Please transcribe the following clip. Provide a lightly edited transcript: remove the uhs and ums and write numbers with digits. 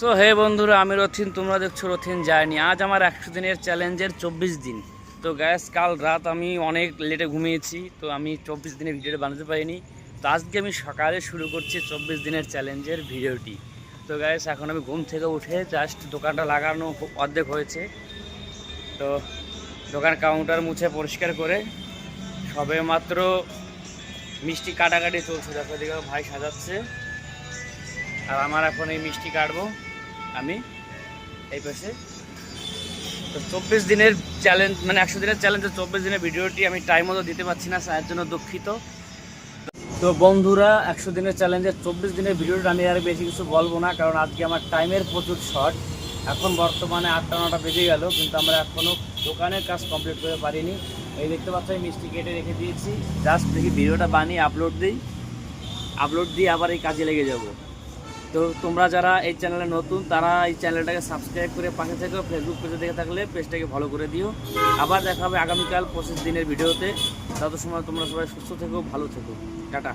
So hey বন্ধুরা, আমি রথিন, তোমরা দেখছো রথিন জার্নি। আজ আমার 100 দিনের চ্যালেঞ্জের 24 দিন। তো গ্যাস, কাল রাত আমি অনেক লেটে ঘুমিয়েছি, তো আমি 24 দিনের ভিডিওটা বানাতে পারিনি। তো আজকে আমি সকালে শুরু করছি 24 দিনের চ্যালেঞ্জের ভিডিওটি। তো গ্যাস, এখন আমি ঘুম থেকে উঠে জাস্ট দোকানটা লাগানো অর্ধেক হয়েছে। তো দোকান কাউন্টার মুছে পরিষ্কার করে সবে মাত্র মিষ্টি কাটাকাটি চলছে। দেখো এদিকে ভাই সাজাচ্ছে, আর আমার এখন এই মিষ্টি কাটবো আমি এই পাশে। তো 24 দিনের চ্যালেঞ্জ, মানে 100 দিনের চ্যালেঞ্জের 24 দিনের ভিডিওটি আমি টাইম মতো দিতে পারছি না, তার জন্য দুঃখিত। তো বন্ধুরা, 100 দিনের চ্যালেঞ্জের 24 দিনের ভিডিওটা আমি আর বেশি কিছু বলবো না, কারণ আজকে আমার টাইমের প্রচুর শর্ট। এখন বর্তমানে 8টা-9টা বেজে গেল, কিন্তু আমরা এখনও দোকানের কাজ কমপ্লিট করে পারিনি। এই দেখতে পাচ্ছ, আমি মিষ্টি কেটে রেখে দিয়েছি। জাস্ট দেখি ভিডিওটা বানিয়ে আপলোড দিই আবার এই কাজে লেগে যাব। তো তোমরা যারা এই চ্যানেলে নতুন, তারা এই চ্যানেলটাকে সাবস্ক্রাইব করে পাশে থেকেও। ফেসবুক পেজে দেখে থাকলে পেজটাকে ফলো করে দিও। আবার দেখা হবে আগামীকাল 25 দিনের ভিডিওতে। তত সময় তোমরা সবাই সুস্থ থেকো, ভালো থেকো। টাটা।